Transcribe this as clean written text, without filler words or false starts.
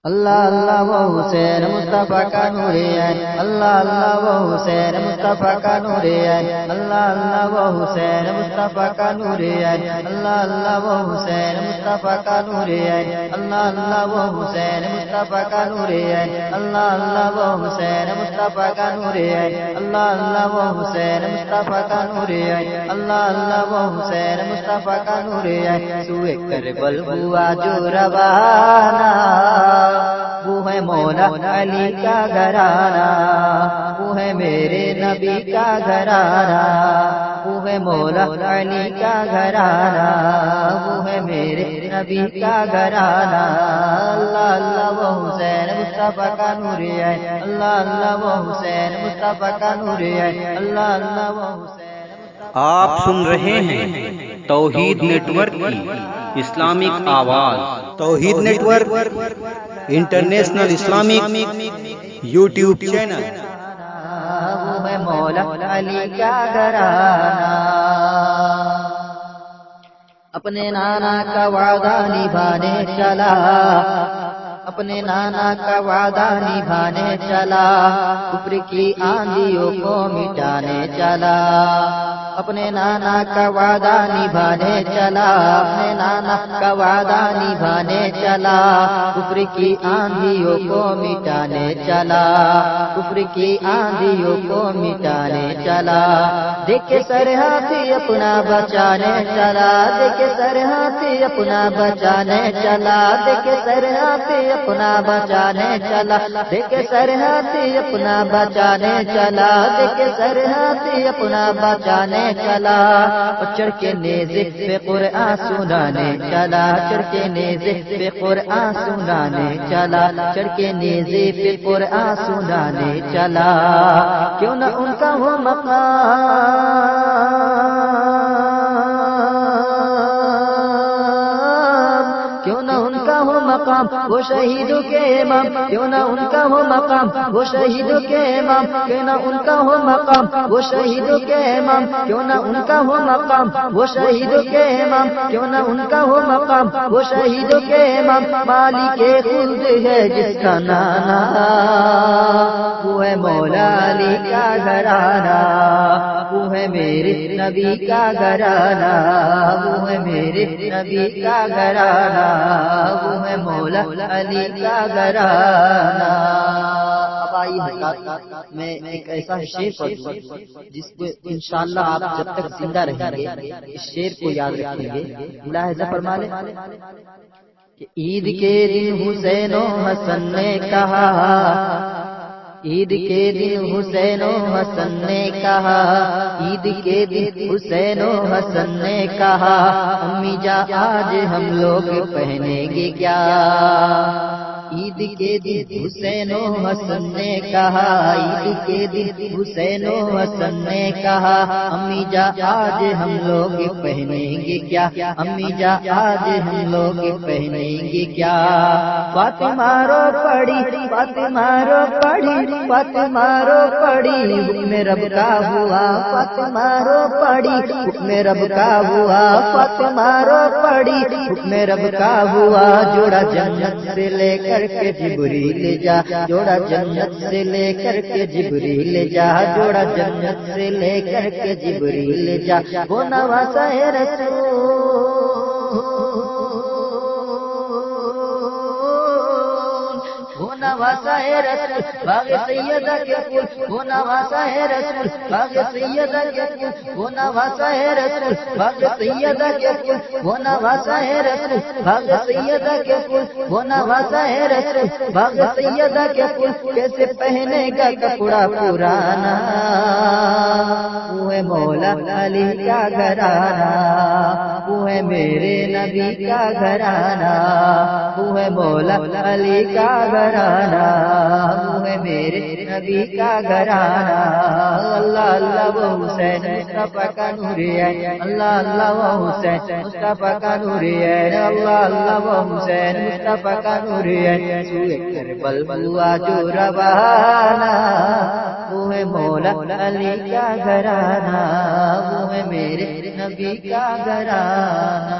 اللہ اللہ وہ حسین مصطفیٰ کا نور عین، اللہ اللہ وہ حسین مصطفیٰ کا نور عین، اللہ اللہ وہ حسین مصطفیٰ کا نور عین، اللہ اللہ وہ حسین مصطفیٰ کا نور عین، اللہ اللہ وہ حسین مصطفیٰ کا نور عین، اللہ اللہ وہ حسین مصطفیٰ کا نور عین، اللہ اللہ وہ حسین مصطفیٰ کا نور عین، اللہ اللہ وہ حسین مصطفیٰ کا نور عین، سوئے کربل ہوا جو روانہ وہ ہے مولا علی کا گھرانہ، وہ ہے میرے نبی کا گھرانہ، وہ ہے مولا علی کا گھرانہ، وہ ہے میرے نبی کا گھرانہ، اللہ اللہ وہ حسین مصطفیٰ کا نور عین، اللہ اللہ وہ حسین مصطفیٰ کا نور عین، اللہ اللہ وہ حسین۔ آپ سن رہے ہیں توحید نیٹ ورک کی اسلامک آواز۔ Tawheed network international Islamic YouTube channel. وہ ہے مولا علی کا گھرانہ، اپنے نانا کا وعدہ نبھانے چلا، اپنے نانا کا وعدہ نبھانے چلا، کفر کی آندھیوں کو مٹانے چلا، اپنے نانا کا وعدہ نبھانے چلا، اپنے نانا کا وعدہ نبھانے چلا، کفر کی آندھیوں کو مٹانے چلا، کفر کی آندھیوں کو مٹانے چلا، دیکھے سرحدی اپنا بچانے چلا، دیکھے سرحدی اپنا بچانے چلا، دیکھے سرحدی اپنا بچانے چلا، دیکھے سرحدی اپنا بچانے چلا، دیکھے سرحدی اپنا بچانے چلا، چڑھ کے نیزے پہ قرآن سنانے چلا، چڑھ کے نیزے پہ قرآن سنانے چلا، چڑھ کے نیزے پہ قرآن سنانے چلا، کیوں نہ ان کا ہو مقام، کیوں نہ ان کا ہو مقام وہ شہیدوں کے امام، کیوں نہ ان کا ہو مقام وہ شہیدوں کے امام، کیوں نہ ان کا ہو مقام وہ شہیدوں کے امام، کیوں نہ ان کا ہو مقام وہ شہیدوں کے امام، کیوں نہ ان کا ہو مقام وہ شہیدوں کے امام، مالک خلد ہے جس کا نانا، وہ ہے مولا علی کا گھرانہ، وہ ہے میرے نبی کا گھرانہ، وہ ہے میرے نبی کا گھرانہ، وہ ہے مولا علی کا گھرانہ۔ اب آئیے حضرات میں ایک ایسا شعر پڑھوں جس کو انشاءاللہ آپ جب تک زندہ رہیں گے اس شعر کو یاد رکھیں گے۔ ملاحظہ فرما لیں کہ عید کے دن حسین و حسن نے کہا، عید کے دن حسین و حسن نے کہا، عید کے دن حسین و حسن نے کہا، امی جا آج ہم لوگ پہنیں گے کیا، عید کے دن حسین و حسن نے کہا، عید کے دن حسین و حسن نے کہا، امی جا آج ہم لوگ پہنیں گے کیا، امی جا آج ہم لوگ پہنیں گے کیا، فاطمہ رو پڑی، فاطمہ رو پڑی، فاطمہ رو پڑی، حکم رب کا ہوا، فاطمہ رو پڑی، حکم رب کا ہوا، فاطمہ رو پڑی، حکم رب کا ہوا، جوڑا جنت سے لے کر کے جبریل جا، جوڑا جنت سے لے کر کے جبریل جا، جوڑا جنت سے لے کر کے جبریل جا، وہ نواسا ہے رسول، وہ نواسا ہے رسول، باغ سیدہ کے پھول، وہ نواسا ہے رسول، باغ سیدہ کے پھول، وہ نواسا ہے رسول، باغ سیدہ کے پھول، وہ نواسا ہے رسول، باغ سیدہ کے پھول، وہ نواسا ہے رسول، باغ سیدہ کے پھول، کیسے پہنے گا کپڑا پرانا، وہ ہے مولا علی کا گھرانہ، وہ ہے میرے نبی کا گھرانہ، وہ ہے مولا علی کا گھرانہ، وہ ہے میرے نبی کا گھرانہ، اللہ اللہ وہ حسین مصطفیٰ کا نور ہے، اللہ اللہ وہ حسین مصطفیٰ کا نور ہے، اللہ اللہ وہ حسین مصطفیٰ کا نور ہے، سوئے کربل ہوا جو روانہ، وہ ہے مولا علی کا گھرانہ، وہ ہے میرے نبی کا گھرانہ۔